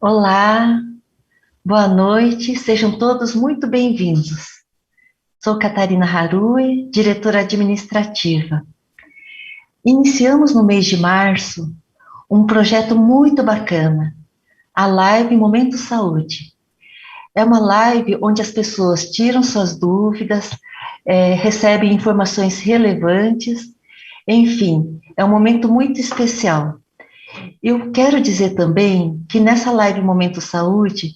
Olá, boa noite, sejam todos muito bem-vindos. Sou Catarina Harui, diretora administrativa. Iniciamos no mês de março um projeto muito bacana, a Live Momento Saúde. É uma live onde as pessoas tiram suas dúvidas, recebem informações relevantes, enfim, é um momento muito especial. Eu quero dizer também que nessa live Momento Saúde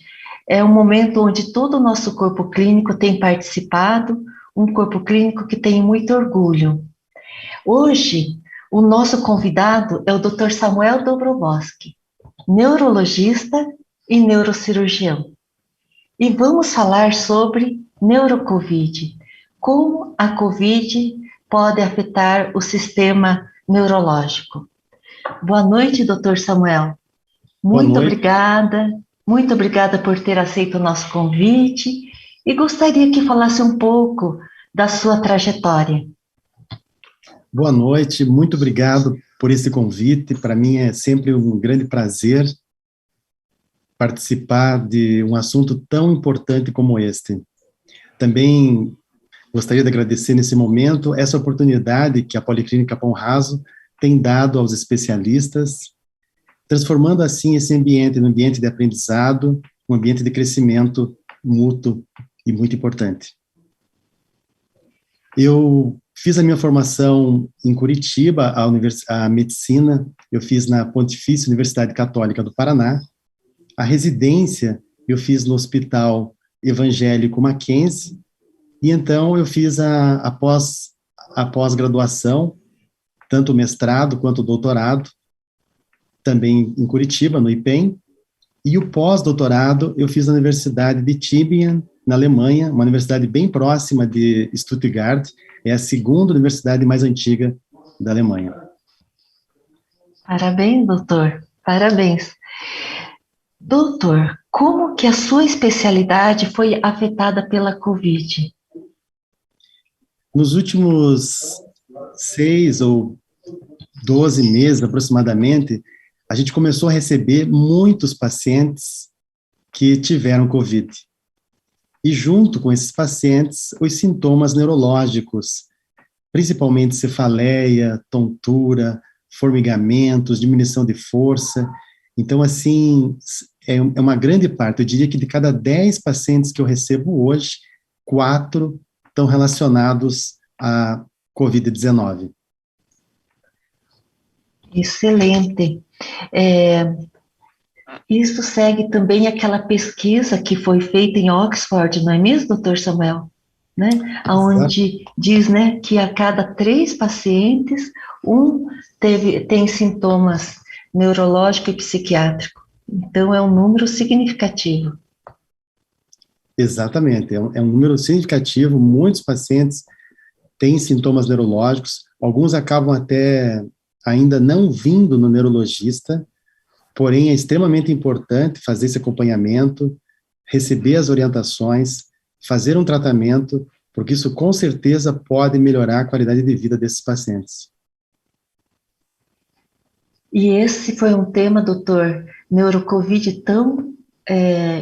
é um momento onde todo o nosso corpo clínico tem participado, um corpo clínico que tem muito orgulho. Hoje, o nosso convidado é o Dr. Samuel Dobrovolsky, neurologista e neurocirurgião. E vamos falar sobre neurocovid, como a COVID pode afetar o sistema neurológico. Boa noite, Dr. Samuel. Boa noite. Muito obrigada por ter aceito o nosso convite e gostaria que falasse um pouco da sua trajetória. Boa noite, muito obrigado por esse convite. Para mim é sempre um grande prazer participar de um assunto tão importante como este. Também gostaria de agradecer nesse momento essa oportunidade que a Policlínica Pão Raso tem dado aos especialistas, transformando assim esse ambiente num ambiente de aprendizado, um ambiente de crescimento mútuo e muito importante. Eu fiz a minha formação em Curitiba, a medicina, eu fiz na Pontifícia Universidade Católica do Paraná. A residência eu fiz no Hospital Evangélico Mackenzie, e então eu fiz a pós-graduação, tanto o mestrado quanto o doutorado, também em Curitiba, no IPEM, e o pós-doutorado eu fiz na Universidade de Tübingen, na Alemanha, uma universidade bem próxima de Stuttgart, é a segunda universidade mais antiga da Alemanha. Parabéns, doutor. Parabéns. Doutor, como que a sua especialidade foi afetada pela COVID? Nos últimos 6 ou 12 meses, aproximadamente, a gente começou a receber muitos pacientes que tiveram COVID. E junto com esses pacientes, os sintomas neurológicos, principalmente cefaleia, tontura, formigamentos, diminuição de força. Então, assim, é uma grande parte. Eu diria que de cada 10 pacientes que eu recebo hoje, 4 estão relacionados à COVID-19. Excelente. Isso segue também aquela pesquisa que foi feita em Oxford, não é mesmo, doutor Samuel? Né? Onde diz, né, que a cada 3 pacientes, um tem sintomas neurológico e psiquiátrico. Então, é um número significativo. Exatamente, é um número significativo. Muitos pacientes têm sintomas neurológicos, alguns acabam até ainda não vindo no neurologista, porém é extremamente importante fazer esse acompanhamento, receber as orientações, fazer um tratamento, porque isso com certeza pode melhorar a qualidade de vida desses pacientes. E esse foi um tema, doutor, neurocovid tão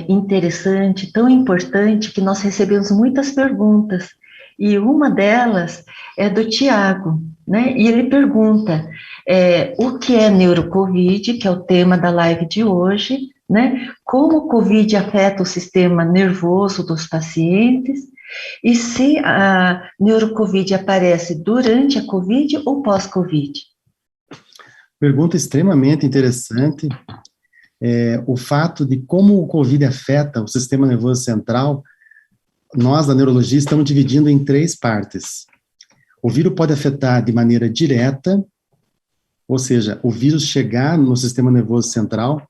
interessante, tão importante, que nós recebemos muitas perguntas. E uma delas é do Tiago, né? E ele pergunta o que é neurocovid, que é o tema da live de hoje, né? Como o COVID afeta o sistema nervoso dos pacientes e se a neurocovid aparece durante a COVID ou pós-COVID. Pergunta extremamente interessante. O fato de como o COVID afeta o sistema nervoso central, nós da neurologia estamos dividindo em 3 partes. O vírus pode afetar de maneira direta, ou seja, o vírus chegar no sistema nervoso central.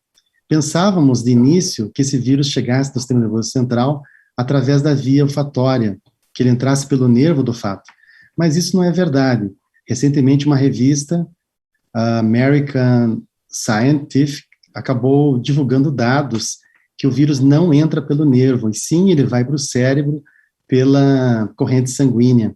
Pensávamos de início que esse vírus chegasse no sistema nervoso central através da via olfatória, que ele entrasse pelo nervo do olfato. Mas isso não é verdade. Recentemente, uma revista, a American Scientific, acabou divulgando dados que o vírus não entra pelo nervo, e sim ele vai para o cérebro pela corrente sanguínea.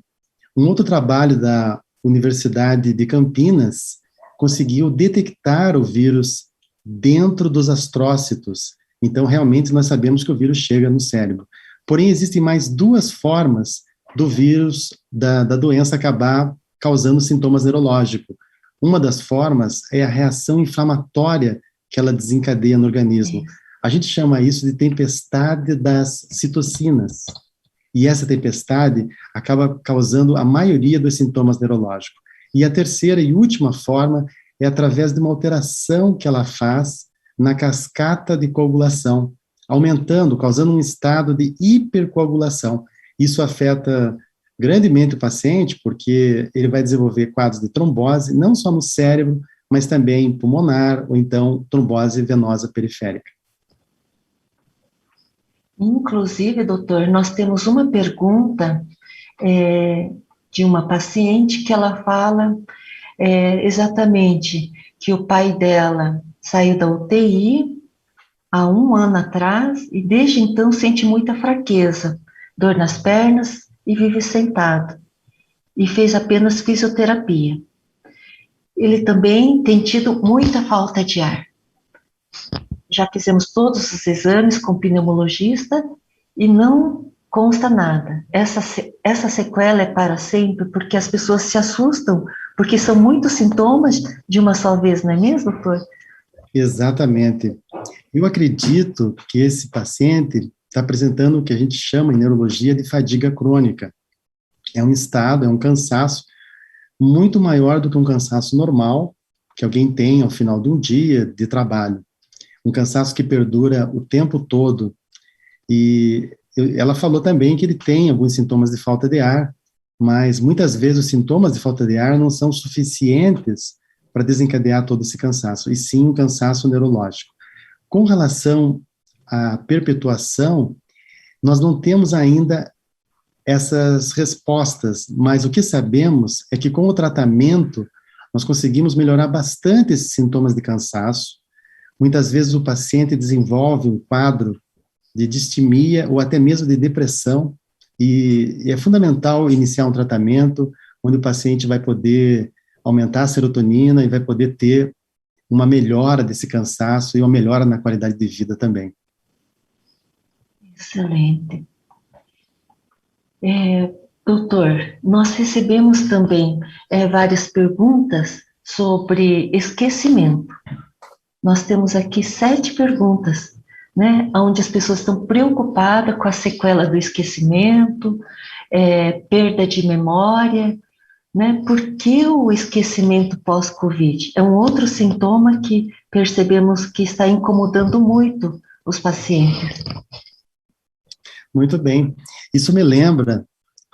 Um outro trabalho da Universidade de Campinas conseguiu detectar o vírus dentro dos astrócitos, Então, realmente, nós sabemos que o vírus chega no cérebro. Porém, existem mais duas formas do vírus, da doença acabar causando sintomas neurológicos. Uma das formas é a reação inflamatória que ela desencadeia no organismo. A gente chama isso de tempestade das citocinas. E essa tempestade acaba causando a maioria dos sintomas neurológicos. E a terceira e última forma é através de uma alteração que ela faz na cascata de coagulação, aumentando, causando um estado de hipercoagulação. Isso afeta grandemente o paciente, porque ele vai desenvolver quadros de trombose, não só no cérebro, mas também pulmonar, ou então trombose venosa periférica. Inclusive, doutor, nós temos uma pergunta de uma paciente que ela fala exatamente que o pai dela saiu da UTI há 1 ano atrás e desde então sente muita fraqueza, dor nas pernas e vive sentado. E fez apenas fisioterapia. Ele também tem tido muita falta de ar. Já fizemos todos os exames com o pneumologista e não consta nada. Essa sequela é para sempre, porque as pessoas se assustam, porque são muitos sintomas de uma só vez, não é mesmo, doutor? Exatamente. Eu acredito que esse paciente está apresentando o que a gente chama em neurologia de fadiga crônica. É um estado, é um cansaço muito maior do que um cansaço normal que alguém tem ao final de um dia de trabalho. Um cansaço que perdura o tempo todo. E ela falou também que ele tem alguns sintomas de falta de ar, mas muitas vezes os sintomas de falta de ar não são suficientes para desencadear todo esse cansaço, e sim um cansaço neurológico. Com relação à perpetuação, nós não temos ainda essas respostas, mas o que sabemos é que com o tratamento nós conseguimos melhorar bastante esses sintomas de cansaço. Muitas vezes o paciente desenvolve um quadro de distimia ou até mesmo de depressão, e é fundamental iniciar um tratamento onde o paciente vai poder aumentar a serotonina e vai poder ter uma melhora desse cansaço e uma melhora na qualidade de vida também. Excelente. Doutor, nós recebemos também várias perguntas sobre esquecimento. Nós temos aqui 7 perguntas, né, onde as pessoas estão preocupadas com a sequela do esquecimento, perda de memória, né? Por que o esquecimento pós-Covid? É um outro sintoma que percebemos que está incomodando muito os pacientes. Muito bem. Isso me lembra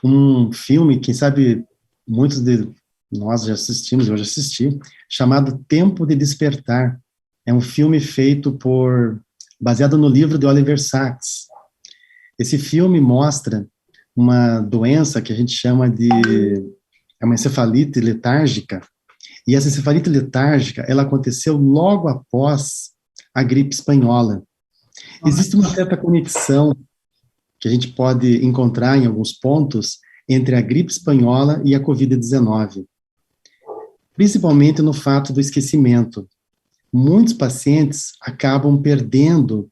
um filme, quem sabe muitos de nós já assistimos, eu já assisti, chamado Tempo de Despertar. É um filme baseado no livro de Oliver Sacks. Esse filme mostra uma doença que a gente chama de uma encefalite letárgica, e essa encefalite letárgica, ela aconteceu logo após a gripe espanhola. Existe uma certa conexão que a gente pode encontrar em alguns pontos entre a gripe espanhola e a Covid-19, principalmente no fato do esquecimento. Muitos pacientes acabam perdendo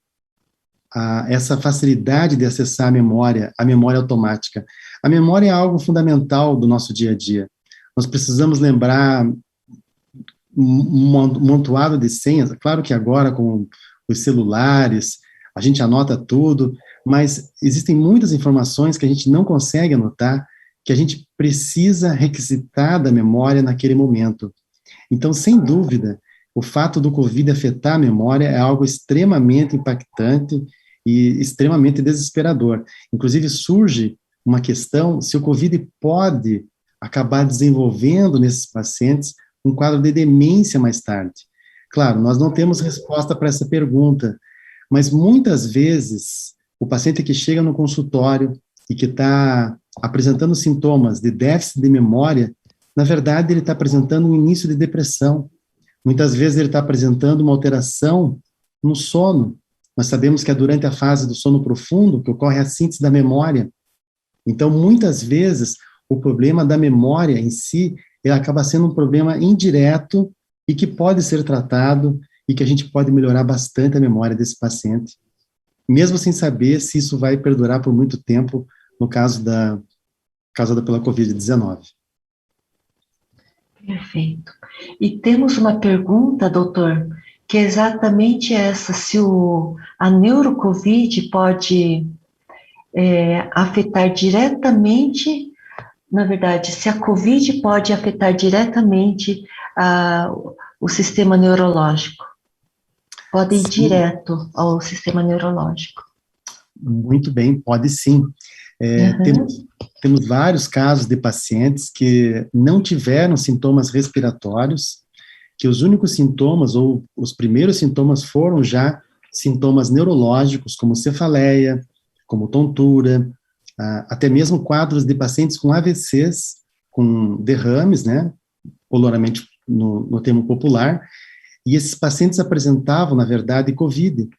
essa facilidade de acessar a memória automática. A memória é algo fundamental do nosso dia a dia. Nós precisamos lembrar um amontoado de senhas, claro que agora com os celulares, a gente anota tudo, mas existem muitas informações que a gente não consegue anotar, que a gente precisa requisitar da memória naquele momento. Então, sem dúvida, o fato do Covid afetar a memória é algo extremamente impactante e extremamente desesperador. Inclusive, surge uma questão se o Covid pode acabar desenvolvendo nesses pacientes um quadro de demência mais tarde. Claro, nós não temos resposta para essa pergunta, mas muitas vezes o paciente que chega no consultório e que está apresentando sintomas de déficit de memória, na verdade ele está apresentando um início de depressão. Muitas vezes ele está apresentando uma alteração no sono. Nós sabemos que é durante a fase do sono profundo que ocorre a síntese da memória. Então, muitas vezes, o problema da memória em si, ele acaba sendo um problema indireto e que pode ser tratado e que a gente pode melhorar bastante a memória desse paciente, mesmo sem saber se isso vai perdurar por muito tempo, no caso causada pela Covid-19. Perfeito. E temos uma pergunta, doutor, que é exatamente essa, se a neurocovid pode afetar diretamente, na verdade, se a COVID pode afetar diretamente o sistema neurológico. Pode ir direto ao sistema neurológico. Muito bem, pode sim. Temos vários casos de pacientes que não tiveram sintomas respiratórios, que os únicos sintomas, ou os primeiros sintomas, foram já sintomas neurológicos, como cefaleia, como tontura, até mesmo quadros de pacientes com AVCs, com derrames, né, popularmente no termo popular, e esses pacientes apresentavam, na verdade, COVID.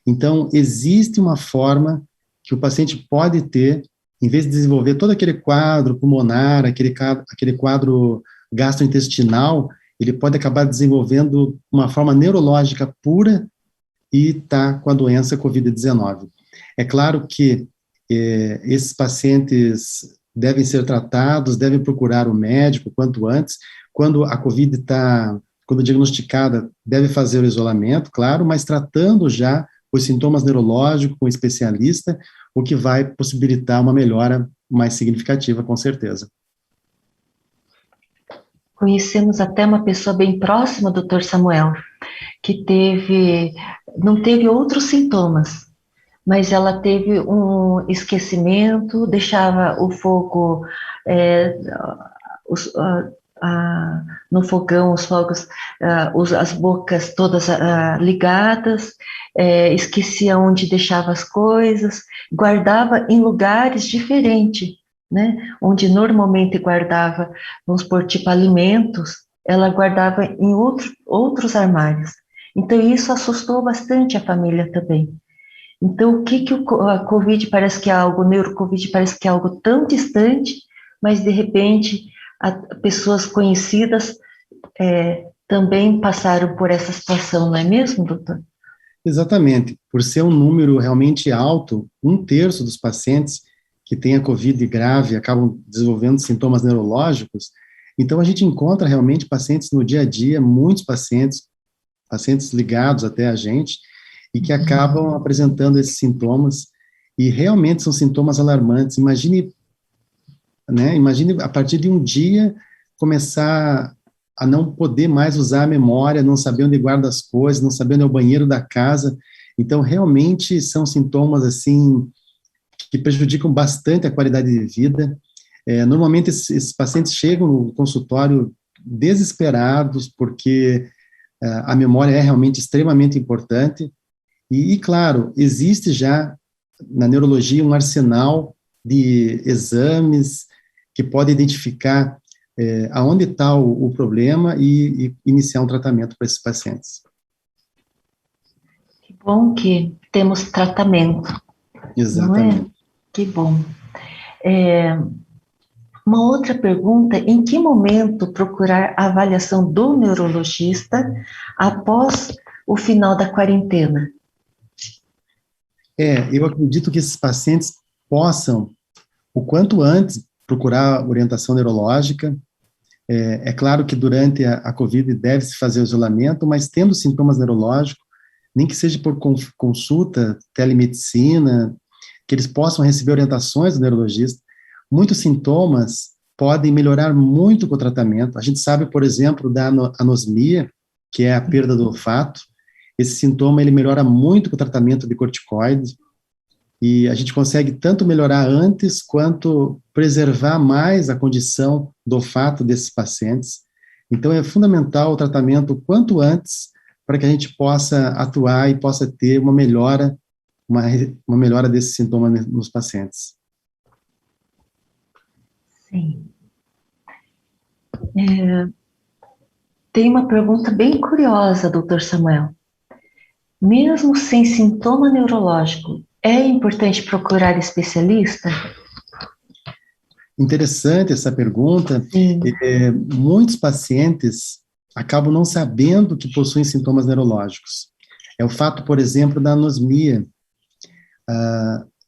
Então, existe uma forma que o paciente pode ter, em vez de desenvolver todo aquele quadro pulmonar, aquele quadro gastrointestinal, ele pode acabar desenvolvendo uma forma neurológica pura e está com a doença COVID-19. É claro que esses pacientes devem ser tratados, devem procurar o médico quanto antes. Quando a COVID quando diagnosticada, deve fazer o isolamento, claro, mas tratando já os sintomas neurológicos com o especialista, o que vai possibilitar uma melhora mais significativa, com certeza. Conhecemos até uma pessoa bem próxima, doutor Samuel, que não teve outros sintomas, mas ela teve um esquecimento, deixava o fogo no fogão, os fogos, as bocas todas ligadas, esquecia onde deixava as coisas, guardava em lugares diferentes, né? Onde normalmente guardava, vamos supor, tipo alimentos, ela guardava em outros armários. Então, isso assustou bastante a família também. Então, a COVID parece que é algo, neurocovid parece que é algo tão distante, mas de repente pessoas conhecidas também passaram por essa situação, não é mesmo, doutor? Exatamente. Por ser um número realmente alto, 1/3 dos pacientes que têm a COVID grave acabam desenvolvendo sintomas neurológicos, então a gente encontra realmente pacientes no dia a dia, muitos pacientes ligados até a gente, e que acabam apresentando esses sintomas, e realmente são sintomas alarmantes. Imagine a partir de um dia começar a não poder mais usar a memória, não saber onde guarda as coisas, não saber onde é o banheiro da casa. Então, realmente são sintomas, assim, que prejudicam bastante a qualidade de vida. Normalmente, esses pacientes chegam no consultório desesperados, porque a memória é realmente extremamente importante. E, claro, existe já na neurologia um arsenal de exames que pode identificar aonde está o problema e iniciar um tratamento para esses pacientes. Que bom que temos tratamento. Exatamente. Não é? Que bom. Uma outra pergunta: em que momento procurar a avaliação do neurologista após o final da quarentena? Eu acredito que esses pacientes possam, o quanto antes, procurar orientação neurológica. É claro que durante a COVID deve-se fazer o isolamento, mas tendo sintomas neurológicos, nem que seja por consulta, telemedicina, que eles possam receber orientações do neurologista. Muitos sintomas podem melhorar muito com o tratamento. A gente sabe, por exemplo, da anosmia, que é a perda do olfato. Esse sintoma, ele melhora muito com o tratamento de corticoide, e a gente consegue tanto melhorar antes, quanto preservar mais a condição do olfato desses pacientes. Então, é fundamental o tratamento quanto antes, para que a gente possa atuar e possa ter uma melhora desse sintoma nos pacientes. Sim. Tem uma pergunta bem curiosa, doutor Samuel. Mesmo sem sintoma neurológico, é importante procurar especialista? Interessante essa pergunta. Muitos pacientes acabam não sabendo que possuem sintomas neurológicos. É o fato, por exemplo, da anosmia.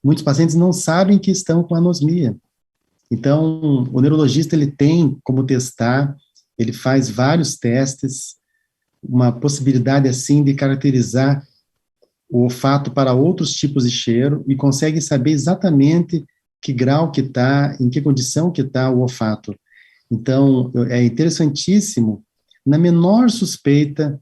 Muitos pacientes não sabem que estão com anosmia. Então, o neurologista, ele tem como testar, ele faz vários testes, uma possibilidade, assim, de caracterizar o olfato para outros tipos de cheiro e consegue saber exatamente que grau que está, em que condição que está o olfato. Então, é interessantíssimo, na menor suspeita,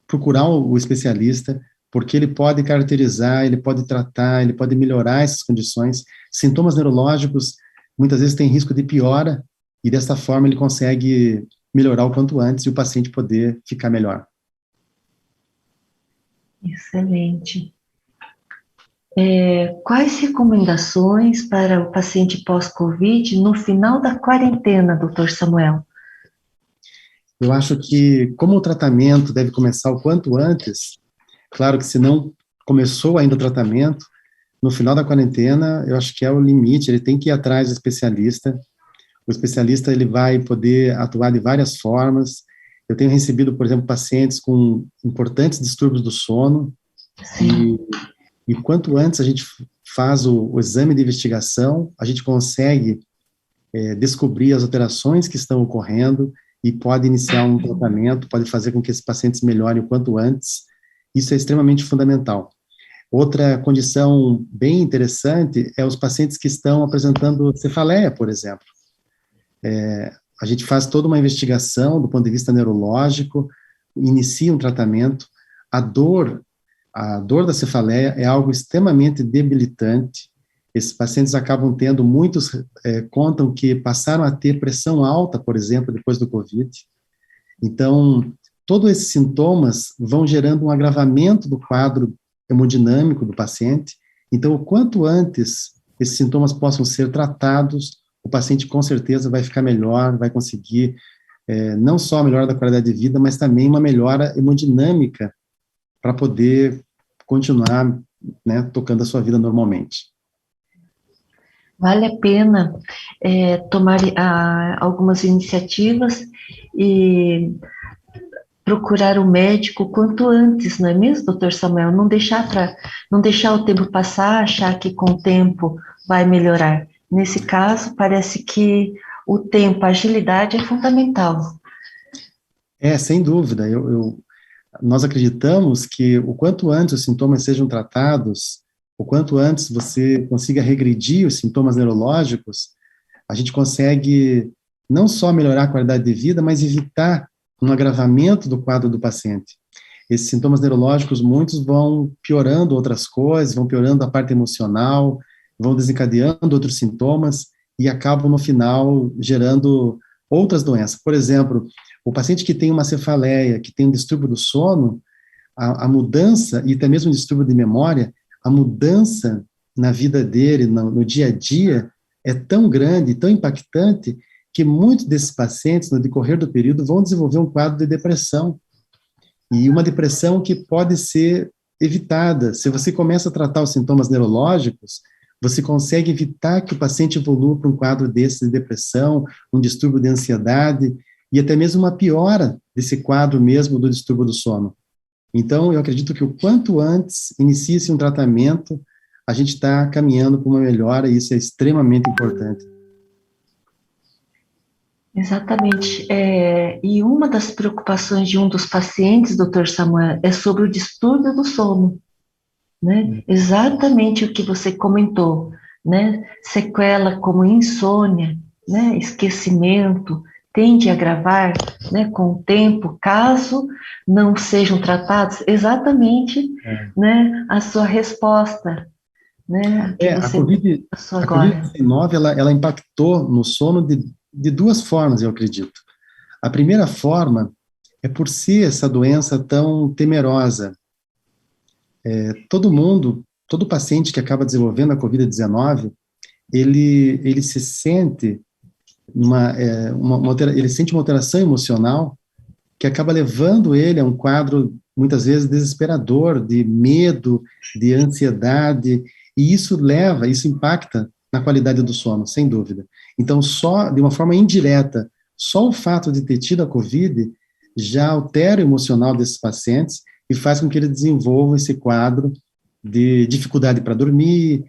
procurar o especialista, porque ele pode caracterizar, ele pode tratar, ele pode melhorar essas condições. Sintomas neurológicos, muitas vezes, têm risco de piora, e dessa forma ele consegue melhorar o quanto antes e o paciente poder ficar melhor. Excelente. Quais recomendações para o paciente pós-Covid no final da quarentena, doutor Samuel? Eu acho que, como o tratamento deve começar o quanto antes, claro que se não começou ainda o tratamento, no final da quarentena, eu acho que é o limite, ele tem que ir atrás do especialista. O especialista, ele vai poder atuar de várias formas. Eu tenho recebido, por exemplo, pacientes com importantes distúrbios do sono, e quanto antes a gente faz o exame de investigação, a gente consegue descobrir as alterações que estão ocorrendo e pode iniciar um tratamento, pode fazer com que esses pacientes melhorem o quanto antes. Isso é extremamente fundamental. Outra condição bem interessante é os pacientes que estão apresentando cefaleia, por exemplo. A gente faz toda uma investigação do ponto de vista neurológico, inicia um tratamento. A dor da cefaleia é algo extremamente debilitante. Esses pacientes acabam tendo, muitos contam que passaram a ter pressão alta, por exemplo, depois do COVID. Então, todos esses sintomas vão gerando um agravamento do quadro hemodinâmico do paciente. Então, o quanto antes esses sintomas possam ser tratados, o paciente com certeza vai ficar melhor, vai conseguir não só a melhora da qualidade de vida, mas também uma melhora hemodinâmica para poder continuar, né, tocando a sua vida normalmente. Vale a pena tomar algumas iniciativas e procurar o médico quanto antes, não é mesmo, doutor Samuel? Não deixar o tempo passar, achar que com o tempo vai melhorar. Nesse caso, parece que o tempo, a agilidade é fundamental. Sem dúvida. Nós acreditamos que o quanto antes os sintomas sejam tratados, o quanto antes você consiga regredir os sintomas neurológicos, a gente consegue não só melhorar a qualidade de vida, mas evitar um agravamento do quadro do paciente. Esses sintomas neurológicos, muitos vão piorando outras coisas, vão piorando a parte emocional, vão desencadeando outros sintomas e acabam, no final, gerando outras doenças. Por exemplo, o paciente que tem uma cefaleia, que tem um distúrbio do sono, a mudança, e até mesmo um distúrbio de memória, a mudança na vida dele, no dia a dia, é tão grande, tão impactante, que muitos desses pacientes, no decorrer do período, vão desenvolver um quadro de depressão. E uma depressão que pode ser evitada. Se você começa a tratar os sintomas neurológicos, você consegue evitar que o paciente evolua para um quadro desse de depressão, um distúrbio de ansiedade, e até mesmo uma piora desse quadro mesmo do distúrbio do sono. Então, eu acredito que o quanto antes inicie-se um tratamento, a gente está caminhando para uma melhora, e isso é extremamente importante. Exatamente. E uma das preocupações de um dos pacientes, doutor Samuel, é sobre o distúrbio do sono, né? Exatamente o que você comentou, né? Sequela como insônia, né? Esquecimento, tende a agravar, né, com o tempo, caso não sejam tratados. Exatamente, né, a sua resposta, né, que você passou agora. A Covid-19, ela impactou no sono de duas formas, eu acredito. A primeira forma é por ser essa doença tão temerosa. Todo paciente que acaba desenvolvendo a Covid-19, ele se sente ele sente uma alteração emocional que acaba levando ele a um quadro, muitas vezes, desesperador, de medo, de ansiedade, e isso impacta na qualidade do sono, sem dúvida. Então, só de uma forma indireta, só o fato de ter tido a Covid já altera o emocional desses pacientes e faz com que eles desenvolvam esse quadro de dificuldade para dormir,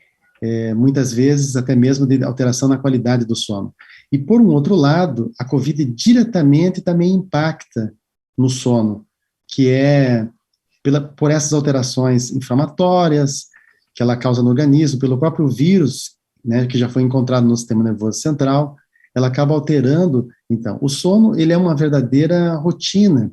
muitas vezes até mesmo de alteração na qualidade do sono. E, por um outro lado, a COVID diretamente também impacta no sono, que é por essas alterações inflamatórias que ela causa no organismo, pelo próprio vírus, né, que já foi encontrado no sistema nervoso central, ela acaba alterando. Então, o sono, ele é uma verdadeira rotina.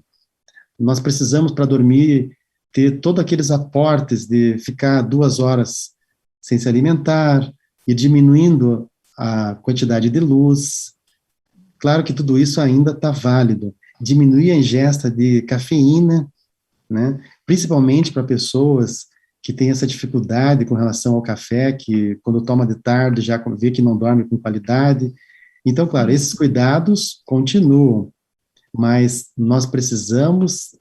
Nós precisamos, para dormir, ter todos aqueles aportes de ficar 2 horas sem se alimentar e diminuindo a quantidade de luz. Claro que tudo isso ainda está válido. Diminuir a ingesta de cafeína, né, principalmente para pessoas que têm essa dificuldade com relação ao café, que quando toma de tarde já vê que não dorme com qualidade. Então, claro, esses cuidados continuam, mas nós precisamos,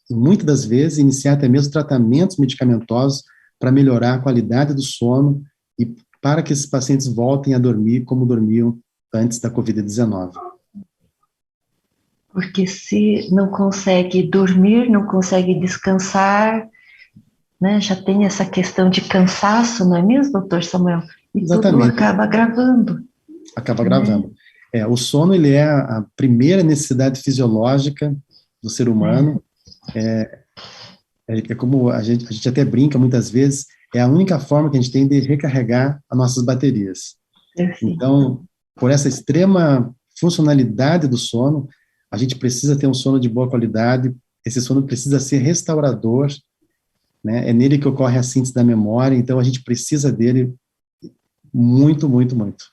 muitas das vezes, iniciar até mesmo tratamentos medicamentosos para melhorar a qualidade do sono e para que esses pacientes voltem a dormir como dormiam antes da Covid-19. Porque se não consegue dormir, não consegue descansar, né, já tem essa questão de cansaço, não é mesmo, doutor Samuel? E Exatamente. tudo acaba agravando. Acaba agravando. O sono, ele é a primeira necessidade fisiológica do ser humano. É como a gente até brinca muitas vezes, é a única forma que a gente tem de recarregar as nossas baterias. Então, por essa extrema funcionalidade do sono, a gente precisa ter um sono de boa qualidade, esse sono precisa ser restaurador, né? É nele que ocorre a síntese da memória, então a gente precisa dele muito, muito, muito.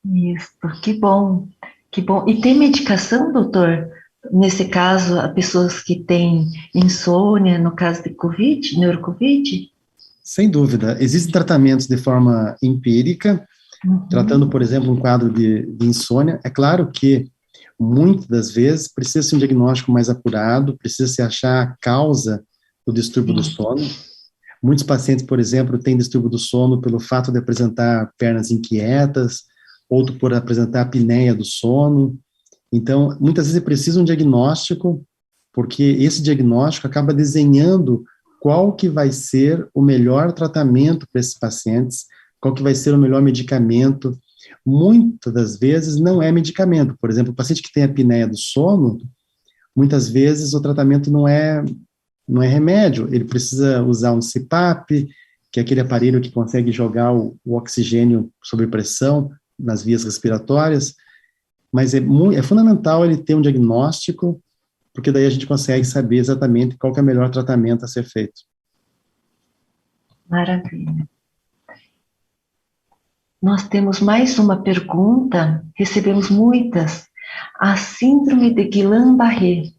Isso, que bom, que bom. E tem medicação, doutor? Nesse caso, a pessoas que têm insônia, no caso de COVID, neurocovid? Sem dúvida. Existem tratamentos de forma empírica, tratando, por exemplo, um quadro de insônia. É claro que, muitas das vezes, precisa ser um diagnóstico mais apurado, precisa se achar a causa do distúrbio do sono. Muitos pacientes, por exemplo, têm distúrbio do sono pelo fato de apresentar pernas inquietas, outro por apresentar apneia do sono. Então, muitas vezes é preciso um diagnóstico, porque esse diagnóstico acaba desenhando qual que vai ser o melhor tratamento para esses pacientes, qual que vai ser o melhor medicamento. Muitas das vezes não é medicamento. Por exemplo, o paciente que tem apneia do sono, muitas vezes o tratamento não é remédio, ele precisa usar um CPAP, que é aquele aparelho que consegue jogar o oxigênio sob pressão nas vias respiratórias, mas é fundamental ele ter um diagnóstico, porque daí a gente consegue saber exatamente qual que é o melhor tratamento a ser feito. Maravilha. Nós temos mais uma pergunta, recebemos muitas. A síndrome de Guillain-Barré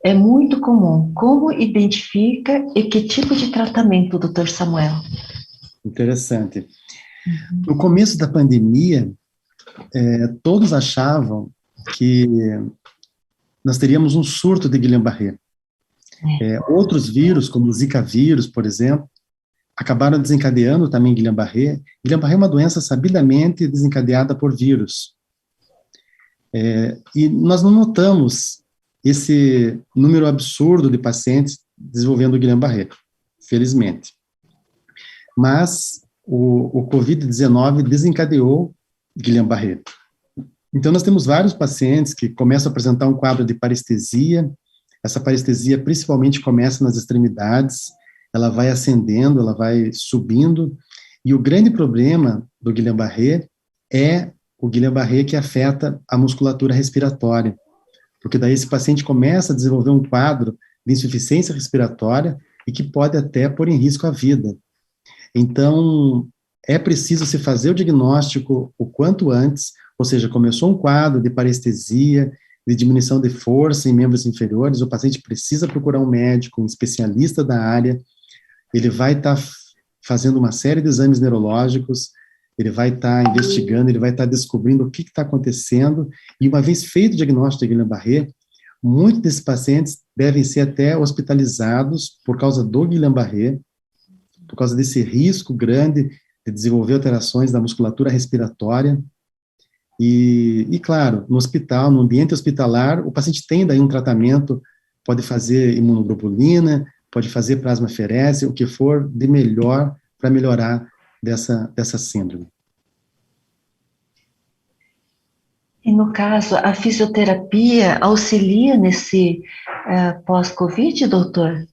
é muito comum. Como identifica e que tipo de tratamento, doutor Samuel? Interessante. No começo da pandemia, todos achavam que nós teríamos um surto de Guillain-Barré. Outros vírus, como o Zika vírus, por exemplo, acabaram desencadeando também Guillain-Barré. Guillain-Barré é uma doença sabidamente desencadeada por vírus. E nós não notamos esse número absurdo de pacientes desenvolvendo Guillain-Barré, felizmente. Mas o Covid-19 desencadeou Guillain-Barré. Então, nós temos vários pacientes que começam a apresentar um quadro de parestesia. Essa parestesia principalmente começa nas extremidades, ela vai ascendendo, ela vai subindo, e o grande problema do Guillain-Barré é o Guillain-Barré que afeta a musculatura respiratória, porque daí esse paciente começa a desenvolver um quadro de insuficiência respiratória e que pode até pôr em risco a vida. Então, é preciso se fazer o diagnóstico o quanto antes, ou seja, começou um quadro de parestesia, de diminuição de força em membros inferiores, o paciente precisa procurar um médico, um especialista da área, ele vai estar fazendo uma série de exames neurológicos, ele vai estar investigando, ele vai estar descobrindo o que está acontecendo, e uma vez feito o diagnóstico de Guillain-Barré, muitos desses pacientes devem ser até hospitalizados por causa do Guillain-Barré, por causa desse risco grande de desenvolver alterações da musculatura respiratória. E, claro, no hospital, no ambiente hospitalar, o paciente tem daí um tratamento, pode fazer imunoglobulina, pode fazer plasmaferese, o que for de melhor para melhorar dessa síndrome. E no caso, a fisioterapia auxilia nesse pós-Covid, doutor?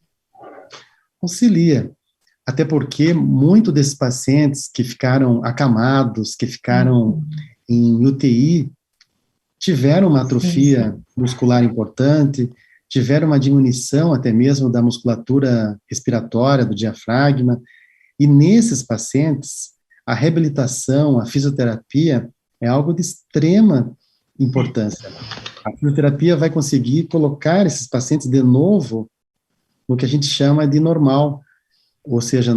Auxilia, até porque muitos desses pacientes que ficaram acamados, que ficaram em UTI, tiveram uma atrofia muscular importante, tiveram uma diminuição até mesmo da musculatura respiratória, do diafragma, e nesses pacientes, a reabilitação, a fisioterapia é algo de extrema importância. A fisioterapia vai conseguir colocar esses pacientes de novo no que a gente chama de normal, ou seja,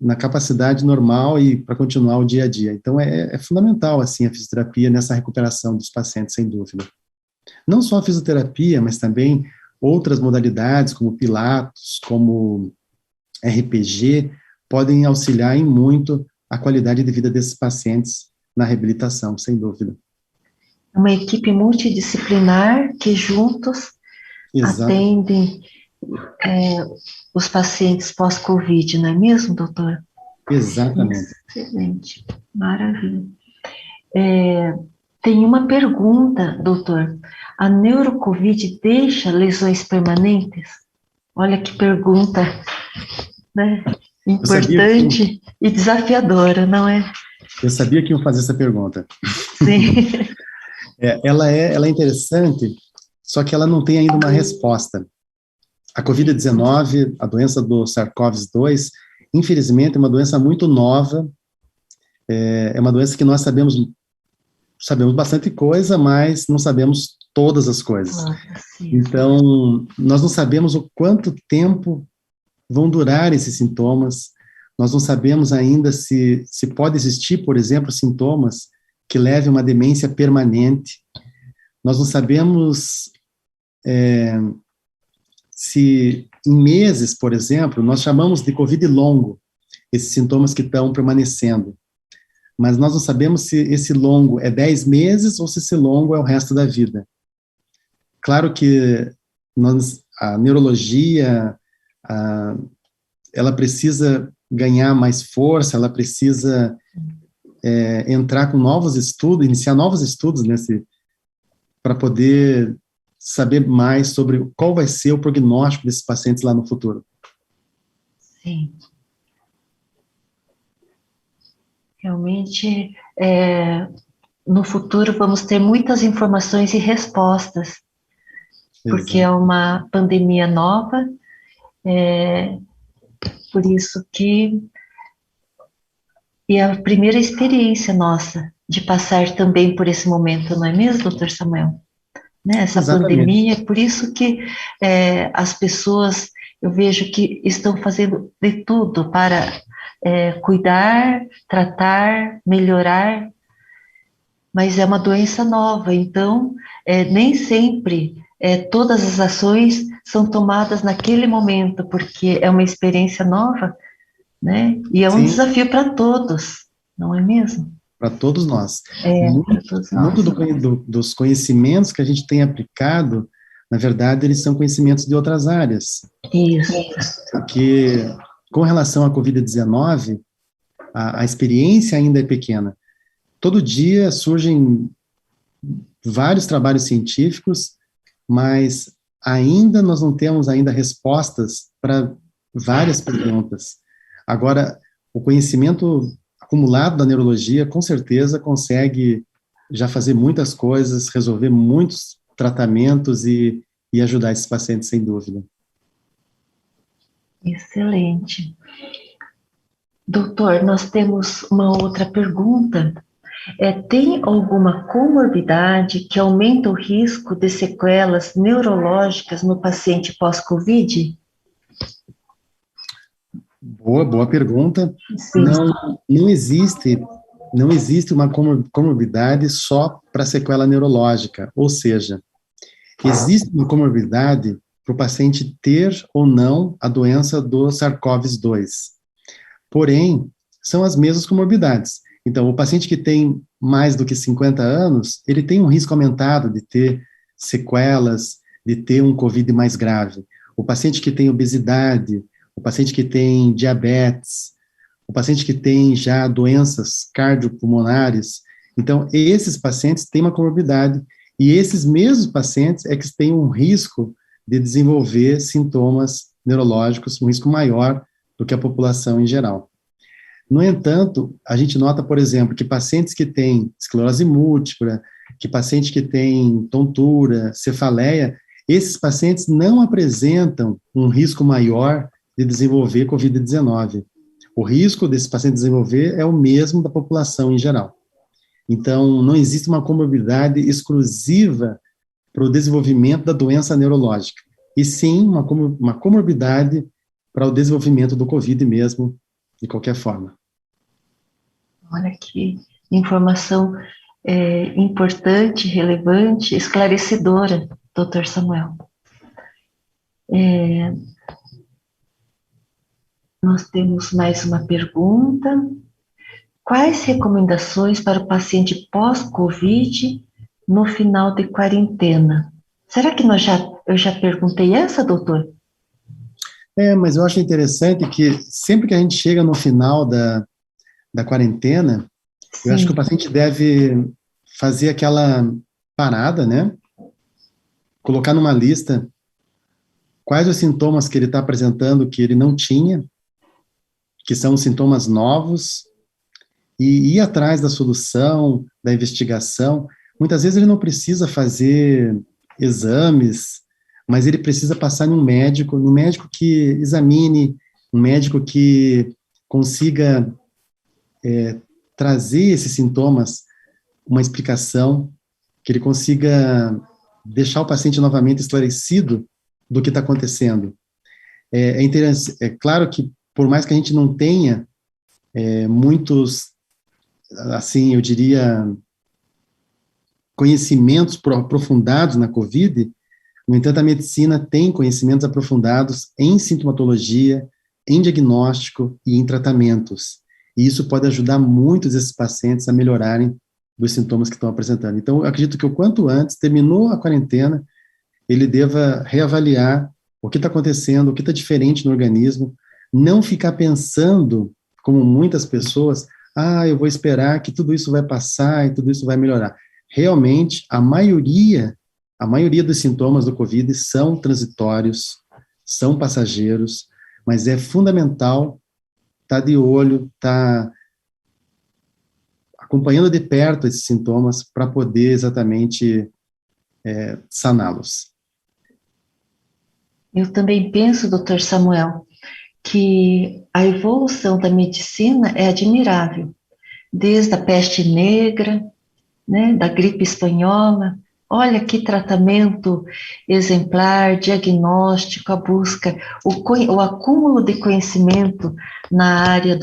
na capacidade normal e para continuar o dia a dia. Então, é fundamental, assim, a fisioterapia nessa recuperação dos pacientes, sem dúvida. Não só a fisioterapia, mas também outras modalidades, como Pilates, como RPG, podem auxiliar em muito a qualidade de vida desses pacientes na reabilitação, sem dúvida. Uma equipe multidisciplinar que juntos atendem os pacientes pós-Covid, não é mesmo, doutor? Exatamente. Excelente, maravilha. Tem uma pergunta, doutor. A neurocovid deixa lesões permanentes? Olha que pergunta, né? Importante e desafiadora, não é? Eu sabia que iam fazer essa pergunta. Sim. Ela é interessante, só que ela não tem ainda uma resposta. A Covid-19, a doença do SARS-CoV-2, infelizmente é uma doença muito nova, é uma doença que nós sabemos bastante coisa, mas não sabemos todas as coisas. Então, nós não sabemos o quanto tempo vão durar esses sintomas, nós não sabemos ainda se pode existir, por exemplo, sintomas que levem a uma demência permanente, nós não sabemos se em meses, por exemplo, nós chamamos de Covid longo, esses sintomas que estão permanecendo, mas nós não sabemos se esse longo é 10 meses ou se esse longo é o resto da vida. Claro que a neurologia, ela precisa ganhar mais força, ela precisa entrar com novos estudos, iniciar novos estudos para poder saber mais sobre qual vai ser o prognóstico desses pacientes lá no futuro. Sim. Realmente, no futuro vamos ter muitas informações e respostas, porque é uma pandemia nova, por isso que é a primeira experiência nossa de passar também por esse momento, não é mesmo, doutor Samuel? Essa pandemia, por isso que as pessoas, eu vejo que estão fazendo de tudo para cuidar, tratar, melhorar, mas é uma doença nova, então nem sempre todas as ações são tomadas naquele momento, porque é uma experiência nova, né? E é um desafio para todos, não é mesmo? Para todos nós. Todos nós. Muito dos conhecimentos que a gente tem aplicado, na verdade, eles são conhecimentos de outras áreas. Isso. Porque, com relação à Covid-19, a experiência ainda é pequena. Todo dia surgem vários trabalhos científicos, mas ainda nós não temos ainda respostas para várias perguntas. Agora, o conhecimento acumulado da neurologia, com certeza, consegue já fazer muitas coisas, resolver muitos tratamentos e ajudar esses pacientes, sem dúvida. Excelente. Doutor, nós temos uma outra pergunta. Tem alguma comorbidade que aumenta o risco de sequelas neurológicas no paciente pós-Covid? Boa pergunta. Não existe uma comorbidade só para sequela neurológica, ou seja, existe uma comorbidade para o paciente ter ou não a doença do SARS-CoV-2. Porém, são as mesmas comorbidades. Então, o paciente que tem mais do que 50 anos, ele tem um risco aumentado de ter sequelas, de ter um COVID mais grave. O paciente que tem obesidade, o paciente que tem diabetes, o paciente que tem já doenças cardiopulmonares. Então, esses pacientes têm uma comorbidade, e esses mesmos pacientes é que têm um risco de desenvolver sintomas neurológicos, um risco maior do que a população em geral. No entanto, a gente nota, por exemplo, que pacientes que têm esclerose múltipla, que pacientes que têm tontura, cefaleia, esses pacientes não apresentam um risco maior de desenvolver COVID-19. O risco desse paciente desenvolver é o mesmo da população em geral. Então, não existe uma comorbidade exclusiva para o desenvolvimento da doença neurológica, e sim uma comorbidade para o desenvolvimento do COVID mesmo, de qualquer forma. Olha que informação importante, relevante, esclarecedora, Dr. Samuel. Nós temos mais uma pergunta. Quais recomendações para o paciente pós-Covid no final de quarentena? Será que eu já perguntei essa, doutor? Mas eu acho interessante que sempre que a gente chega no final da quarentena, sim, eu acho que o paciente deve fazer aquela parada, né? Colocar numa lista quais os sintomas que ele está apresentando que ele não tinha, que são sintomas novos, e ir atrás da solução, da investigação. Muitas vezes ele não precisa fazer exames, mas ele precisa passar num médico que examine, um médico que consiga trazer esses sintomas, uma explicação, que ele consiga deixar o paciente novamente esclarecido do que está acontecendo. É claro que, por mais que a gente não tenha muitos, assim, eu diria, conhecimentos aprofundados na COVID, no entanto, a medicina tem conhecimentos aprofundados em sintomatologia, em diagnóstico e em tratamentos. E isso pode ajudar muitos desses pacientes a melhorarem dos sintomas que estão apresentando. Então, eu acredito que o quanto antes, terminou a quarentena, ele deva reavaliar o que está acontecendo, o que está diferente no organismo, não ficar pensando, como muitas pessoas, eu vou esperar que tudo isso vai passar e tudo isso vai melhorar. Realmente, a maioria dos sintomas do COVID são transitórios, são passageiros, mas é fundamental estar de olho, estar acompanhando de perto esses sintomas para poder exatamente saná-los. Eu também penso, doutor Samuel, que a evolução da medicina é admirável, desde a peste negra, né, da gripe espanhola. Olha que tratamento exemplar, diagnóstico, a busca, o acúmulo de conhecimento na área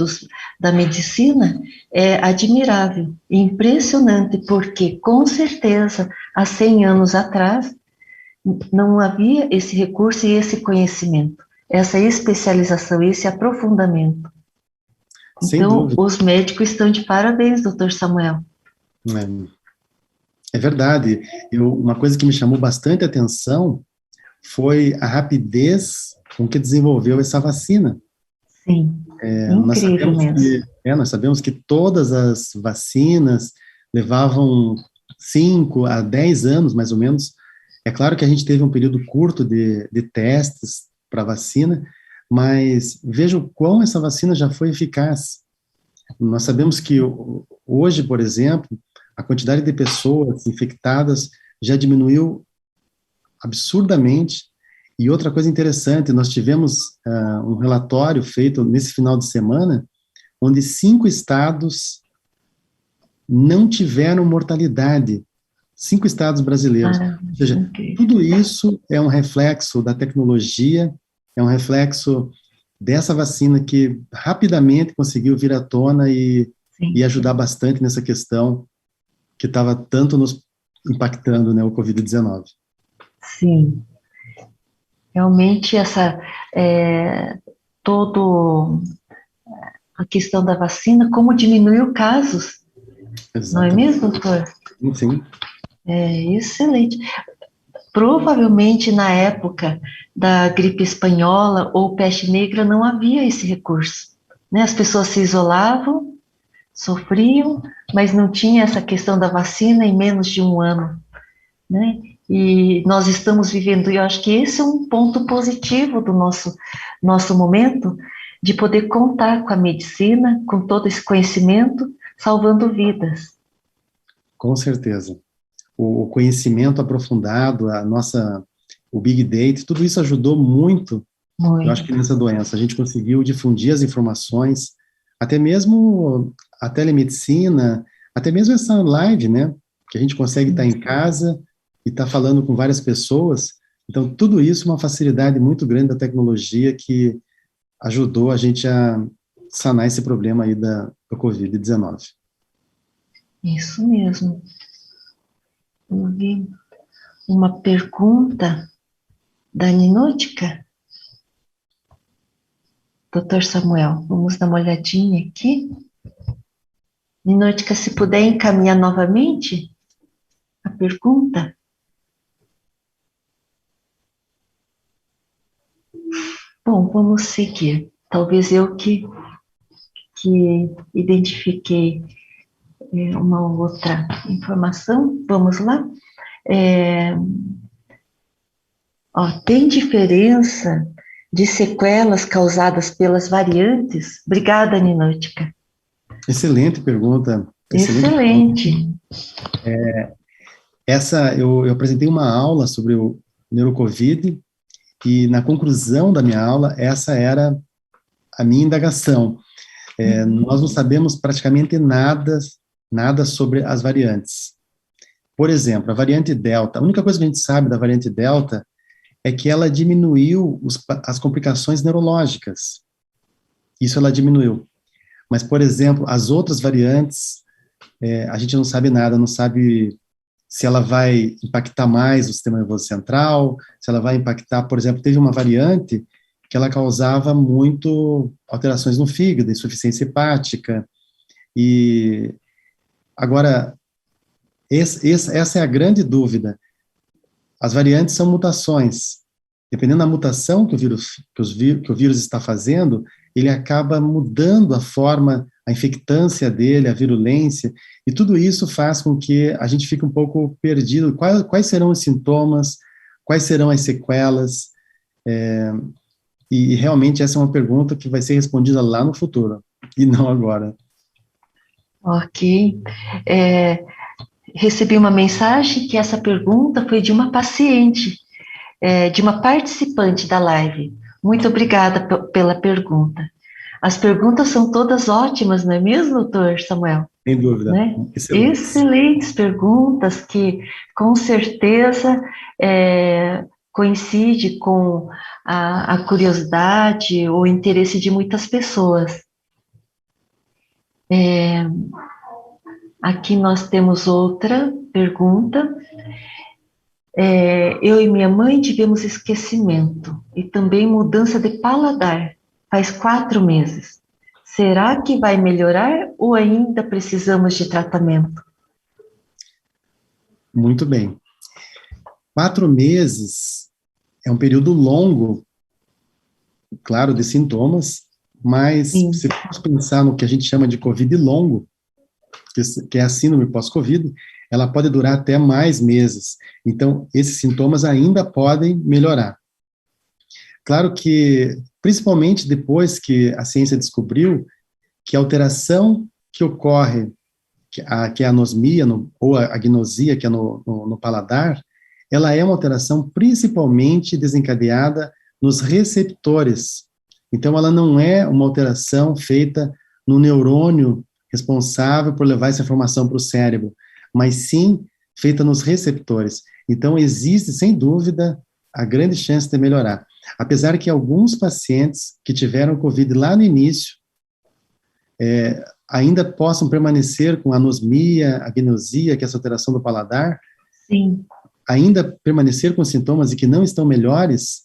da medicina é admirável, impressionante, porque com certeza há 100 anos atrás não havia esse recurso e esse conhecimento, essa especialização, esse aprofundamento. Sem então, dúvida. Os médicos estão de parabéns, doutor Samuel. É verdade. Uma coisa que me chamou bastante atenção foi a rapidez com que desenvolveu essa vacina. Sim, incrível mesmo. Nós sabemos que todas as vacinas levavam 5 a 10 anos, mais ou menos. É claro que a gente teve um período curto de testes para a vacina, mas veja o quão essa vacina já foi eficaz. Nós sabemos que hoje, por exemplo, a quantidade de pessoas infectadas já diminuiu absurdamente. E outra coisa interessante, nós tivemos um relatório feito nesse final de semana, onde 5 estados não tiveram mortalidade. 5 estados brasileiros. Ou seja, tudo isso é um reflexo da tecnologia, é um reflexo dessa vacina que rapidamente conseguiu vir à tona e ajudar bastante nessa questão que estava tanto nos impactando, né, o Covid-19. Sim. Realmente, toda a questão da vacina, como diminuiu casos, Não é Exatamente. mesmo, doutor? Sim. É excelente. Provavelmente na época da gripe espanhola ou peste negra não havia esse recurso, né? As pessoas se isolavam, sofriam, mas não tinha essa questão da vacina em menos de um ano, né? E nós estamos vivendo, e eu acho que esse é um ponto positivo do nosso momento, de poder contar com a medicina, com todo esse conhecimento, salvando vidas. Com certeza. O conhecimento aprofundado, o Big Data, tudo isso ajudou muito, eu acho que Muito. nessa doença. A gente conseguiu difundir as informações, até mesmo a telemedicina, até mesmo essa live, né? Que a gente consegue estar Sim. em casa e estar falando com várias pessoas. Então, tudo isso é uma facilidade muito grande da tecnologia que ajudou a gente a sanar esse problema aí do Covid-19. Isso mesmo. Eu vi uma pergunta da Ninútica. Doutor Samuel, vamos dar uma olhadinha aqui. Ninútica, se puder encaminhar novamente a pergunta. Bom, vamos seguir. Talvez eu que identifiquei uma outra informação. Vamos lá? É, ó, tem diferença de sequelas causadas pelas variantes? Obrigada, Ninútica. Excelente pergunta, excelente. Excelente. Eu apresentei uma aula sobre o neurocovid e na conclusão da minha aula, essa era a minha indagação. Nós não sabemos praticamente nada sobre as variantes. Por exemplo, a variante Delta, a única coisa que a gente sabe da variante Delta é que ela diminuiu as complicações neurológicas. Isso ela diminuiu. Mas, por exemplo, as outras variantes, a gente não sabe nada, não sabe se ela vai impactar mais o sistema nervoso central, se ela vai impactar, por exemplo, teve uma variante que ela causava muito alterações no fígado, insuficiência hepática, e agora, essa é a grande dúvida. As variantes são mutações. Dependendo da mutação que o vírus está fazendo, ele acaba mudando a forma, a infectância dele, a virulência, e tudo isso faz com que a gente fique um pouco perdido. Quais serão os sintomas? Quais serão as sequelas? E realmente essa é uma pergunta que vai ser respondida lá no futuro, e não agora. Ok. É, recebi uma mensagem que essa pergunta foi de uma paciente, de uma participante da live. Muito obrigada pela pergunta. As perguntas são todas ótimas, não é mesmo, doutor Samuel? Sem dúvida. Né? Excelentes. Excelentes perguntas que, com certeza, coincide com a curiosidade ou interesse de muitas pessoas. Aqui nós temos outra pergunta. Eu e minha mãe tivemos esquecimento e também mudança de paladar faz 4 meses. Será que vai melhorar ou ainda precisamos de tratamento? Muito bem. 4 meses é um período longo, claro, de sintomas, mas Sim, se formos pensar no que a gente chama de Covid longo, que é a síndrome pós-Covid, ela pode durar até mais meses. Então, esses sintomas ainda podem melhorar. Claro que, principalmente depois que a ciência descobriu que a alteração que ocorre, que é a anosmia, ou a agnosia, que é no paladar, ela é uma alteração principalmente desencadeada nos receptores. Então, ela não é uma alteração feita no neurônio responsável por levar essa informação para o cérebro, mas sim feita nos receptores. Então, existe, sem dúvida, a grande chance de melhorar. Apesar que alguns pacientes que tiveram Covid lá no início, ainda possam permanecer com anosmia, agnosia, que é essa alteração do paladar, sim. ainda permanecer com sintomas e que não estão melhores,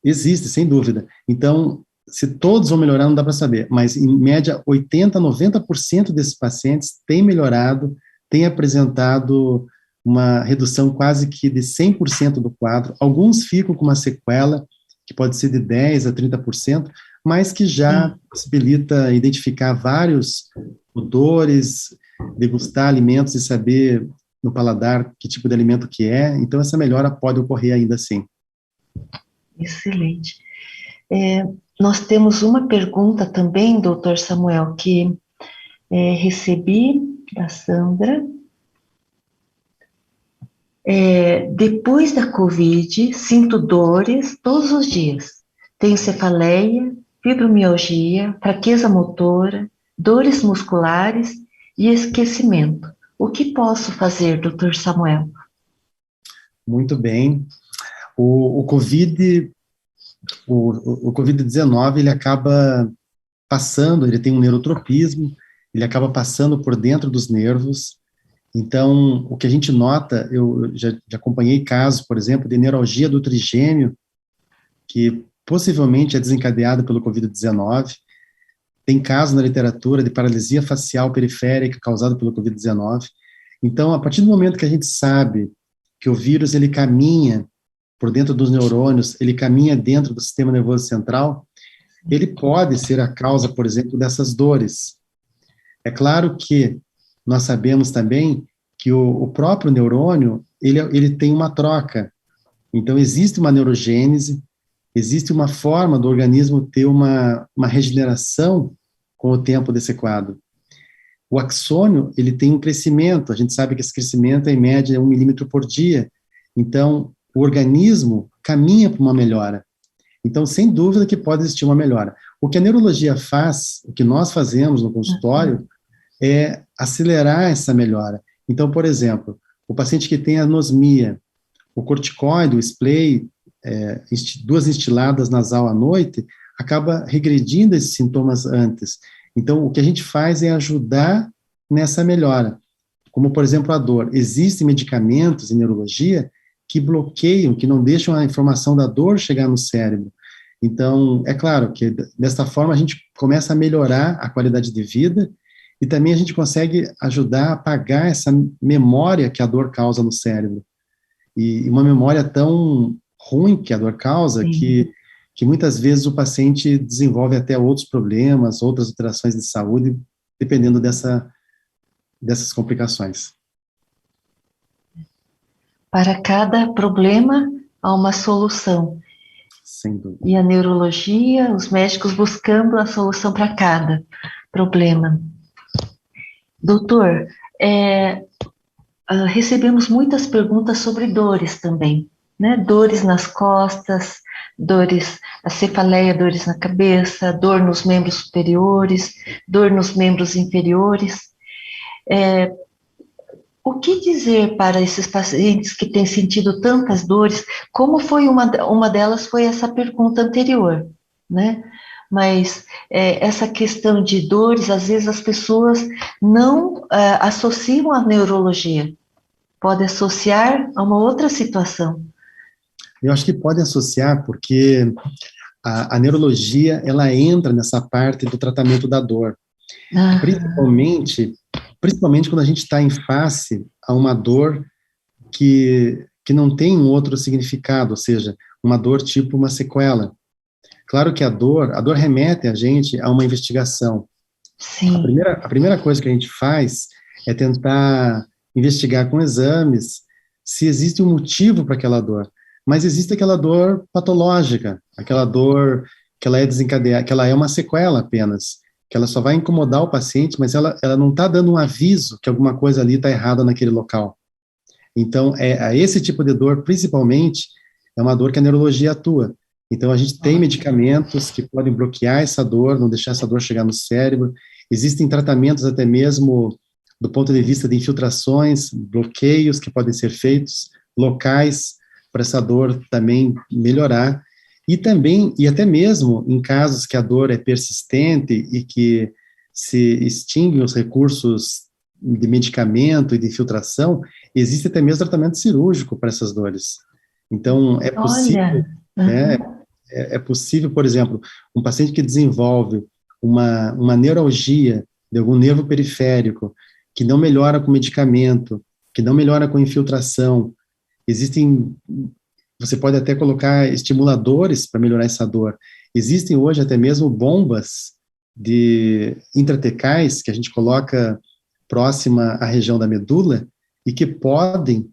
existe, sem dúvida. Então, se todos vão melhorar, não dá para saber, mas em média 80, 90% desses pacientes têm melhorado, têm apresentado uma redução quase que de 100% do quadro. Alguns ficam com uma sequela, que pode ser de 10 a 30%, mas que já possibilita identificar vários odores, degustar alimentos e saber no paladar que tipo de alimento que é. Então, essa melhora pode ocorrer ainda assim. Excelente. Nós temos uma pergunta também, doutor Samuel, que recebi da Sandra. Depois da Covid, sinto dores todos os dias. Tenho cefaleia, fibromialgia, fraqueza motora, dores musculares e esquecimento. O que posso fazer, doutor Samuel? Muito bem. O Covid-19, ele acaba passando, ele tem um neurotropismo, ele acaba passando por dentro dos nervos. Então, o que a gente nota, eu já acompanhei casos, por exemplo, de neuralgia do trigêmeo, que possivelmente é desencadeada pelo Covid-19. Tem casos na literatura de paralisia facial periférica causada pelo Covid-19. Então, a partir do momento que a gente sabe que o vírus, ele caminha por dentro dos neurônios, ele caminha dentro do sistema nervoso central, ele pode ser a causa, por exemplo, dessas dores. É claro que nós sabemos também que o próprio neurônio, ele tem uma troca. Então, existe uma neurogênese, existe uma forma do organismo ter uma regeneração com o tempo desse quadro. O axônio, ele tem um crescimento, a gente sabe que esse crescimento, em média, é 1 milímetro por dia. Então, o organismo caminha para uma melhora. Então, sem dúvida que pode existir uma melhora. O que a neurologia faz, o que nós fazemos no consultório, é acelerar essa melhora. Então, por exemplo, o paciente que tem anosmia, o corticoide, o spray, 2 instiladas nasal à noite, acaba regredindo esses sintomas antes. Então, o que a gente faz é ajudar nessa melhora. Como, por exemplo, a dor. Existem medicamentos em neurologia que bloqueiam, que não deixam a informação da dor chegar no cérebro. Então, é claro que desta forma a gente começa a melhorar a qualidade de vida e também a gente consegue ajudar a apagar essa memória que a dor causa no cérebro. E uma memória tão ruim que a dor causa, que muitas vezes o paciente desenvolve até outros problemas, outras alterações de saúde, dependendo dessas complicações. Para cada problema, há uma solução. Sem dúvida. E a neurologia, os médicos buscando a solução para cada problema. Doutor, recebemos muitas perguntas sobre dores também, né? Dores nas costas, dores, a cefaleia, dores na cabeça, dor nos membros superiores, dor nos membros inferiores. O que dizer para esses pacientes que têm sentido tantas dores? Como foi uma delas foi essa pergunta anterior, né? Mas essa questão de dores, às vezes as pessoas não associam à neurologia. Pode associar a uma outra situação. Eu acho que pode associar porque a neurologia, ela entra nessa parte do tratamento da dor. Principalmente quando a gente está em face a uma dor que não tem um outro significado, ou seja, uma dor tipo uma sequela. Claro que a dor remete a gente a uma investigação. Sim. A primeira coisa que a gente faz é tentar investigar com exames se existe um motivo para aquela dor. Mas existe aquela dor patológica, aquela dor que ela é desencadeada, que ela é uma sequela apenas, que ela só vai incomodar o paciente, mas ela não está dando um aviso que alguma coisa ali está errada naquele local. Então, esse tipo de dor, principalmente, é uma dor que a neurologia atua. Então, a gente tem medicamentos que podem bloquear essa dor, não deixar essa dor chegar no cérebro. Existem tratamentos até mesmo do ponto de vista de infiltrações, bloqueios que podem ser feitos, locais, para essa dor também melhorar. E até mesmo em casos que a dor é persistente e que se extinguem os recursos de medicamento e de infiltração, existe até mesmo tratamento cirúrgico para essas dores. Então, é possível, né, é possível, por exemplo, um paciente que desenvolve uma neuralgia de algum nervo periférico, que não melhora com medicamento, que não melhora com infiltração. Existem, você pode até colocar estimuladores para melhorar essa dor. Existem hoje até mesmo bombas intratecais que a gente coloca próxima à região da medula e que podem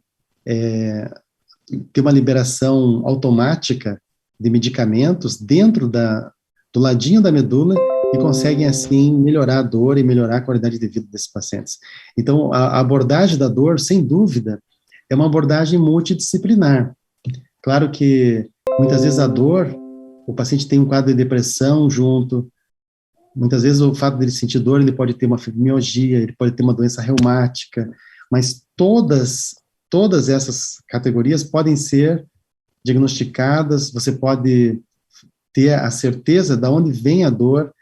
ter uma liberação automática de medicamentos dentro do ladinho da medula e conseguem, assim, melhorar a dor e melhorar a qualidade de vida desses pacientes. Então, a abordagem da dor, sem dúvida, é uma abordagem multidisciplinar. Claro que, muitas vezes, a dor, o paciente tem um quadro de depressão junto, muitas vezes o fato dele sentir dor, ele pode ter uma fibromialgia, ele pode ter uma doença reumática, mas todas essas categorias podem ser diagnosticadas, você pode ter a certeza de onde vem a dor,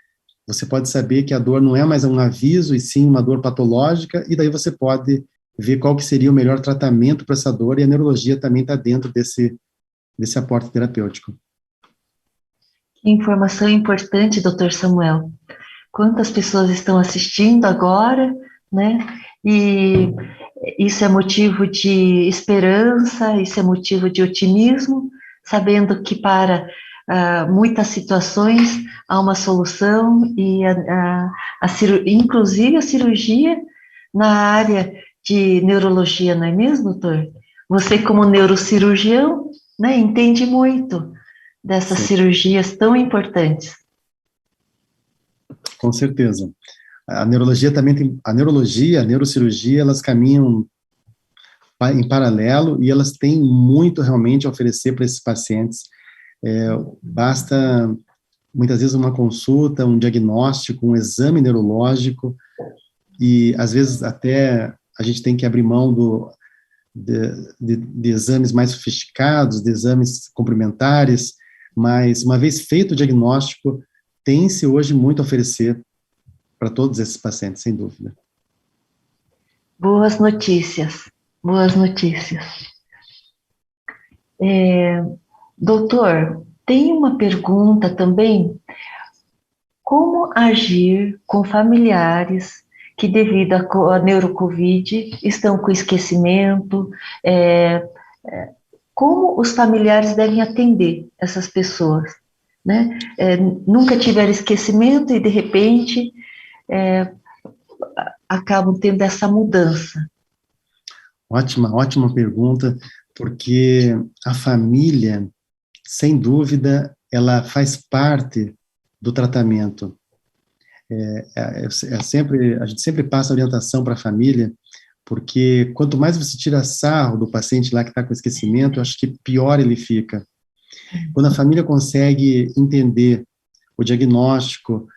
você pode saber que a dor não é mais um aviso, e sim uma dor patológica, e daí você pode ver qual que seria o melhor tratamento para essa dor, e a neurologia também está dentro desse aporte terapêutico. Que informação importante, doutor Samuel. Quantas pessoas estão assistindo agora, né? E isso é motivo de esperança, isso é motivo de otimismo, sabendo que para muitas situações há uma solução e inclusive a cirurgia na área de neurologia, não é mesmo, doutor? Você, como neurocirurgião, né, entende muito dessas cirurgias tão importantes. Com certeza. A neurologia também tem, a neurocirurgia, elas caminham em paralelo e elas têm muito realmente a oferecer para esses pacientes. Basta, muitas vezes, uma consulta, um diagnóstico, um exame neurológico, e às vezes até a gente tem que abrir mão de exames mais sofisticados, de exames complementares, mas uma vez feito o diagnóstico, tem-se hoje muito a oferecer para todos esses pacientes, sem dúvida. Boas notícias, boas notícias. Doutor, tem uma pergunta também. Como agir com familiares que, devido à neurocovid, estão com esquecimento? Como os familiares devem atender essas pessoas, né? Nunca tiveram esquecimento e, de repente, acabam tendo essa mudança. Ótima pergunta, porque a família, sem dúvida, ela faz parte do tratamento. A gente sempre passa orientação para a família, porque quanto mais você tira sarro do paciente lá que está com esquecimento, eu acho que pior ele fica. Quando a família consegue entender o diagnóstico,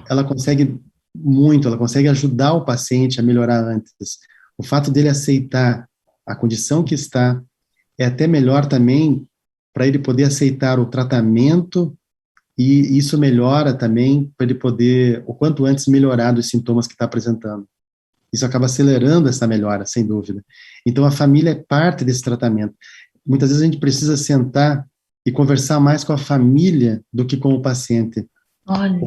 ela consegue ajudar o paciente a melhorar antes. O fato dele aceitar a condição que está é até melhor também para ele poder aceitar o tratamento, e isso melhora também para ele poder, o quanto antes, melhorar dos sintomas que está apresentando. Isso acaba acelerando essa melhora, sem dúvida. Então, a família é parte desse tratamento. Muitas vezes a gente precisa sentar e conversar mais com a família do que com o paciente. Olha.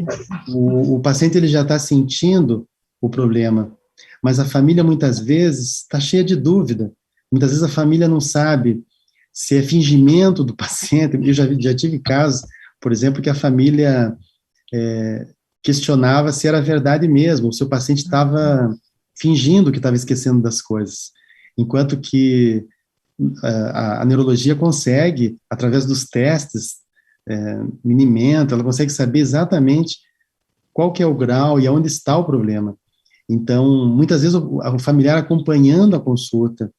O paciente ele já está sentindo o problema, mas a família muitas vezes está cheia de dúvida. Muitas vezes a família não sabe se é fingimento do paciente. Eu já tive casos, por exemplo, que a família questionava se era verdade mesmo, ou se o paciente estava fingindo que estava esquecendo das coisas. Enquanto que a neurologia consegue, através dos testes, Minimenta, ela consegue saber exatamente qual que é o grau e aonde está o problema. Então, muitas vezes, o familiar acompanhando a consulta,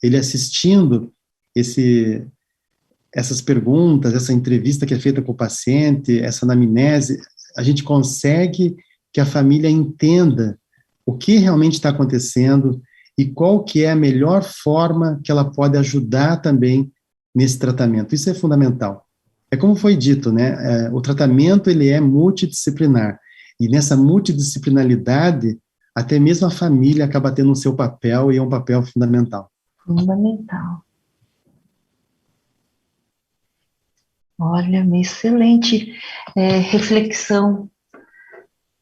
ele assistindo essas perguntas, essa entrevista que é feita com o paciente, essa anamnese, a gente consegue que a família entenda o que realmente está acontecendo e qual que é a melhor forma que ela pode ajudar também nesse tratamento. Isso é fundamental. É como foi dito, né? O tratamento, ele é multidisciplinar. E nessa multidisciplinaridade, até mesmo a família acaba tendo o seu papel, e é um papel fundamental. Fundamental. Olha, uma excelente reflexão,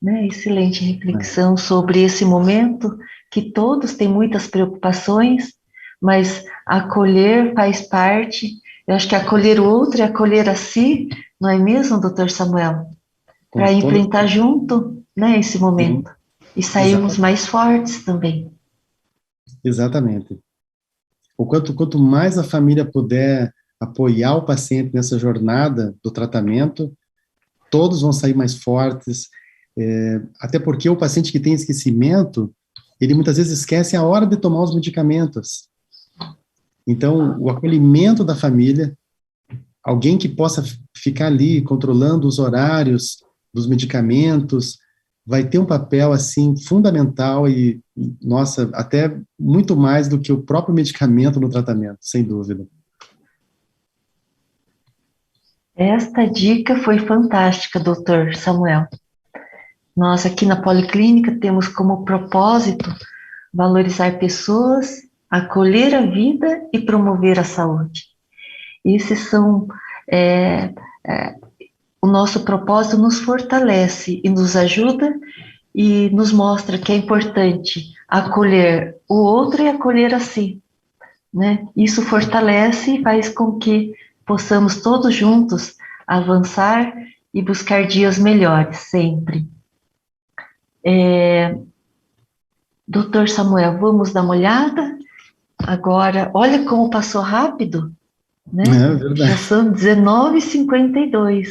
né? Excelente reflexão sobre esse momento que todos têm muitas preocupações, mas acolher faz parte. Eu acho que acolher o outro é acolher a si, não é mesmo, doutor Samuel? Com Para toda enfrentar junto, né, esse sim, momento e sairmos mais fortes também. exatamente. Quanto mais a família puder apoiar o paciente nessa jornada do tratamento, todos vão sair mais fortes, até porque o paciente que tem esquecimento, ele muitas vezes esquece a hora de tomar os medicamentos. Então, o acolhimento da família, alguém que possa ficar ali controlando os horários dos medicamentos, vai ter um papel, assim, fundamental e, nossa, até muito mais do que o próprio medicamento no tratamento, sem dúvida. Esta dica foi fantástica, doutor Samuel. Nós aqui na Policlínica temos como propósito valorizar pessoas, acolher a vida e promover a saúde. Esses são é, o nosso propósito nos fortalece e nos ajuda e nos mostra que é importante acolher o outro e acolher a si, né? Isso fortalece e faz com que possamos todos juntos avançar e buscar dias melhores sempre. Doutor Samuel, vamos dar uma olhada? Agora, olha como passou rápido, né? É Já verdade. são 19h52,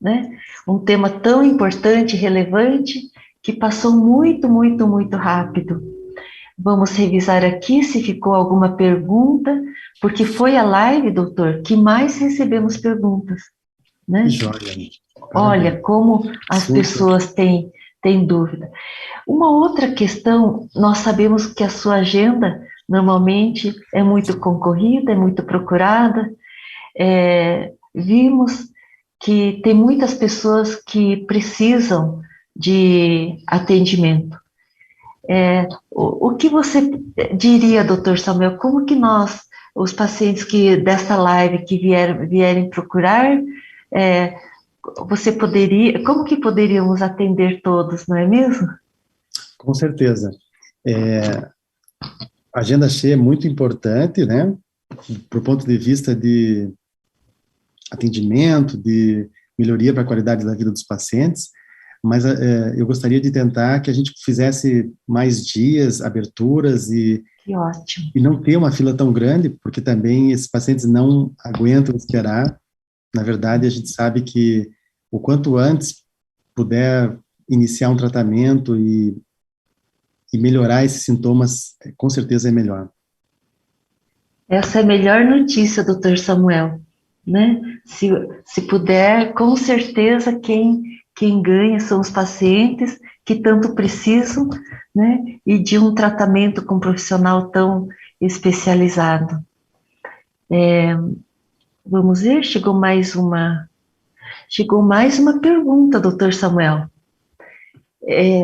né? Um tema tão importante, relevante, que passou muito, muito, muito rápido. Vamos revisar aqui se ficou alguma pergunta, porque foi a live, doutor, que mais recebemos perguntas, Que né? joia. Olha Parabéns. como as Super. pessoas têm dúvida. Uma outra questão, nós sabemos que a sua agenda normalmente é muito concorrida, é muito procurada. Vimos que tem muitas pessoas que precisam de atendimento. O que você diria, doutor Samuel, como que nós, os pacientes que desta live que vierem procurar, é, você poderia, como que poderíamos atender todos, não é mesmo? Com certeza. É, a agenda cheia é muito importante, né? Por ponto de vista de atendimento, de melhoria para a qualidade da vida dos pacientes, mas eu gostaria de tentar que a gente fizesse mais dias, aberturas Que ótimo. e não ter uma fila tão grande, porque também esses pacientes não aguentam esperar. Na verdade, a gente sabe que o quanto antes puder iniciar um tratamento e melhorar esses sintomas, com certeza é melhor. Essa é a melhor notícia, doutor Samuel, né? Se puder, com certeza quem ganha são os pacientes que tanto precisam, né? E de um tratamento com um profissional tão especializado. Vamos ver, chegou mais uma pergunta, doutor Samuel.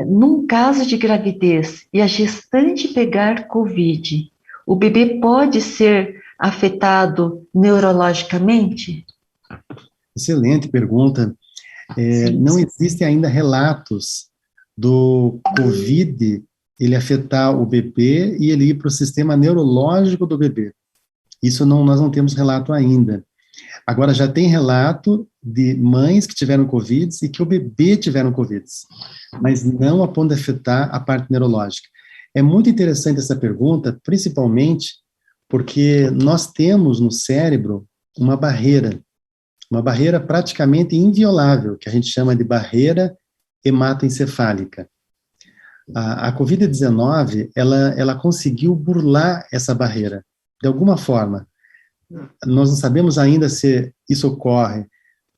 Num caso de gravidez e a gestante pegar Covid, o bebê pode ser afetado neurologicamente? Excelente pergunta. Sim. Não existem ainda relatos do COVID ele afetar o bebê e ele ir para o sistema neurológico do bebê. Isso não, nós não temos relato ainda. Agora, já tem relato de mães que tiveram Covid e que o bebê tiveram Covid, mas não a ponto de afetar a parte neurológica. É muito interessante essa pergunta, principalmente porque nós temos no cérebro uma barreira praticamente inviolável, que a gente chama de barreira hematoencefálica. A COVID-19, ela conseguiu burlar essa barreira, de alguma forma. Nós não sabemos ainda se isso ocorre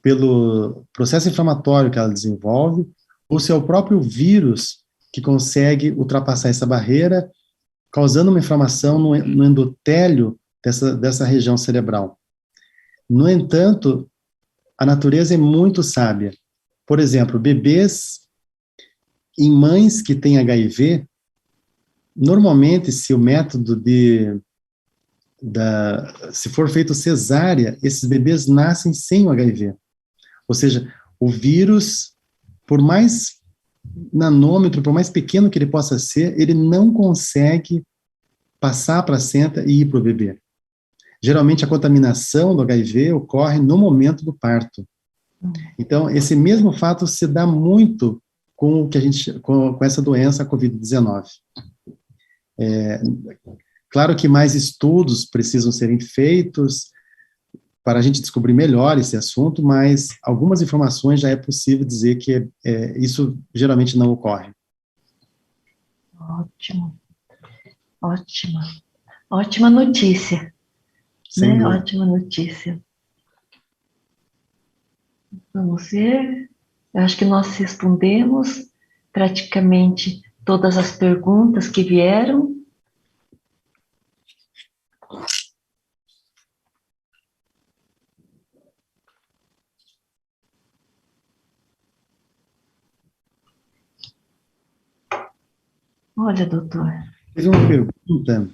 pelo processo inflamatório que ela desenvolve, ou se é o próprio vírus que consegue ultrapassar essa barreira, causando uma inflamação no endotélio dessa região cerebral. No entanto, a natureza é muito sábia. Por exemplo, bebês em mães que têm HIV, normalmente, se o método se for feito cesárea, esses bebês nascem sem o HIV. Ou seja, o vírus, por mais nanômetro, por mais pequeno que ele possa ser, ele não consegue passar a placenta e ir para o bebê. Geralmente, a contaminação do HIV ocorre no momento do parto. Então, esse mesmo fato se dá muito com essa doença, a Covid-19. Claro que mais estudos precisam serem feitos para a gente descobrir melhor esse assunto, mas algumas informações já é possível dizer que isso geralmente não ocorre. Ótimo. Ótima notícia. Né? Ótima notícia. Vamos ver. Eu acho que nós respondemos praticamente todas as perguntas que vieram. Olha, doutor. Teve uma pergunta.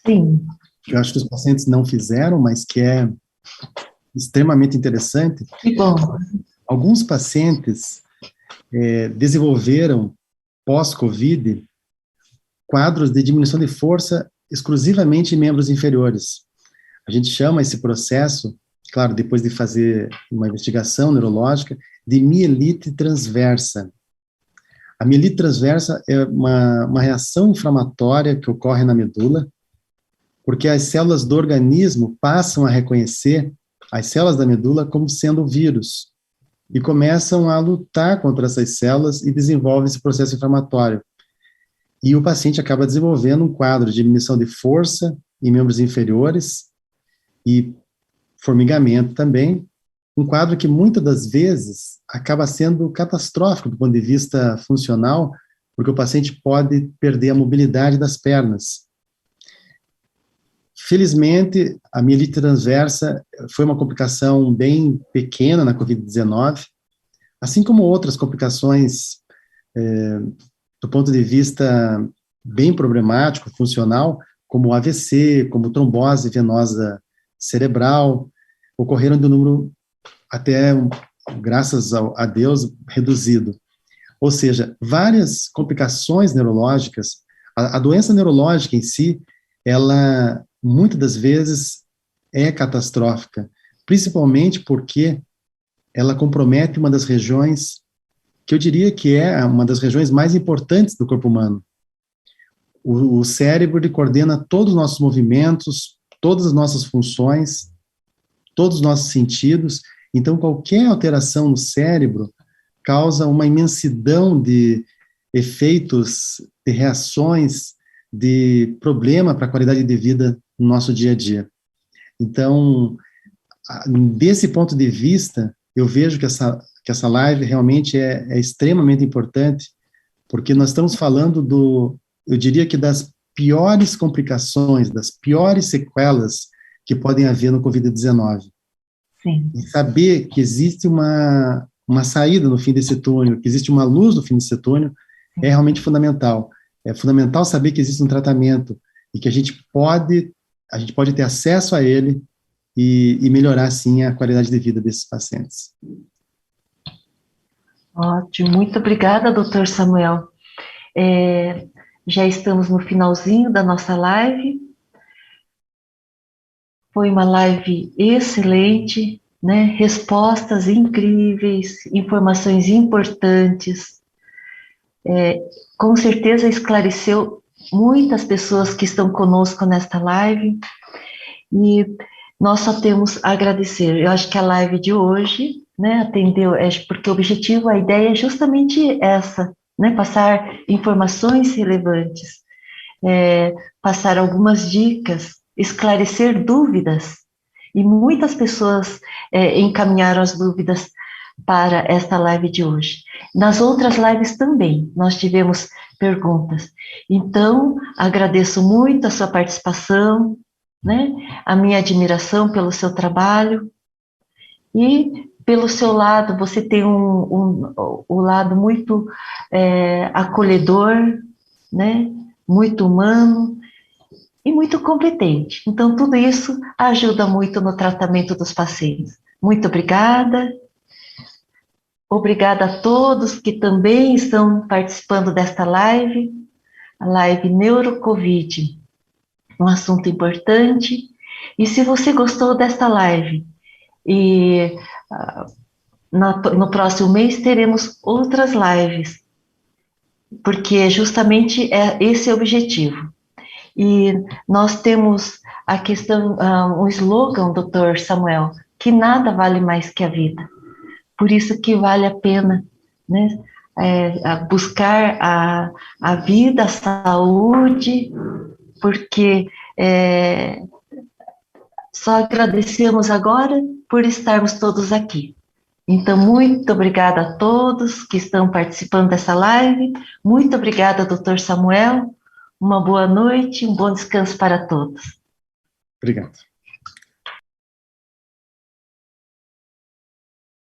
Sim. Que eu acho que os pacientes não fizeram, mas que é extremamente interessante. Que bom. Alguns pacientes desenvolveram, pós-Covid, quadros de diminuição de força exclusivamente em membros inferiores. A gente chama esse processo, claro, depois de fazer uma investigação neurológica, de mielite transversa. A mielite transversa é uma reação inflamatória que ocorre na medula, porque as células do organismo passam a reconhecer as células da medula como sendo vírus, e começam a lutar contra essas células e desenvolvem esse processo inflamatório. E o paciente acaba desenvolvendo um quadro de diminuição de força em membros inferiores e formigamento também, um quadro que muitas das vezes acaba sendo catastrófico do ponto de vista funcional, porque o paciente pode perder a mobilidade das pernas. Felizmente, a mielite transversa foi uma complicação bem pequena na Covid-19, assim como outras complicações do ponto de vista bem problemático, funcional, como AVC, como trombose venosa cerebral, ocorreram de um número até, graças a Deus, reduzido. Ou seja, várias complicações neurológicas, a doença neurológica em si, ela, muitas das vezes, é catastrófica, principalmente porque ela compromete uma das regiões, que eu diria que é uma das regiões mais importantes do corpo humano. O cérebro, ele coordena todos os nossos movimentos, todas as nossas funções, todos os nossos sentidos. Então, qualquer alteração no cérebro causa uma imensidão de efeitos, de reações, de problema para a qualidade de vida no nosso dia a dia. Então, desse ponto de vista, eu vejo que essa live realmente é extremamente importante, porque nós estamos falando eu diria que das piores complicações, das piores sequelas que podem haver no Covid-19. Sim. E saber que existe uma saída no fim desse túnel, que existe uma luz no fim desse túnel, é realmente fundamental. É fundamental saber que existe um tratamento e que a gente pode ter acesso a ele e melhorar, sim, a qualidade de vida desses pacientes. Ótimo, muito obrigada, doutor Samuel. Já estamos no finalzinho da nossa live. Foi uma live excelente, né? Respostas incríveis, informações importantes. Com certeza esclareceu muitas pessoas que estão conosco nesta live. E nós só temos a agradecer. Eu acho que a live de hoje, né, atendeu, porque o objetivo, a ideia é justamente essa, né, passar informações relevantes, passar algumas dicas, esclarecer dúvidas, e muitas pessoas encaminharam as dúvidas para esta live de hoje. Nas outras lives também, nós tivemos perguntas. Então, agradeço muito a sua participação, né, a minha admiração pelo seu trabalho, e pelo seu lado, você tem um lado muito acolhedor, né, muito humano, e muito competente. Então, tudo isso ajuda muito no tratamento dos pacientes. Muito obrigada. Obrigada a todos que também estão participando desta live, a live Neurocovid, um assunto importante. E se você gostou desta live, e no próximo mês teremos outras lives, porque justamente esse é o objetivo. E nós temos a questão, um slogan, doutor Samuel, que nada vale mais que a vida. Por isso que vale a pena, né, buscar a vida, a saúde, porque só agradecemos agora por estarmos todos aqui. Então, muito obrigada a todos que estão participando dessa live. Muito obrigada, doutor Samuel. Uma boa noite, um bom descanso para todos. Obrigado.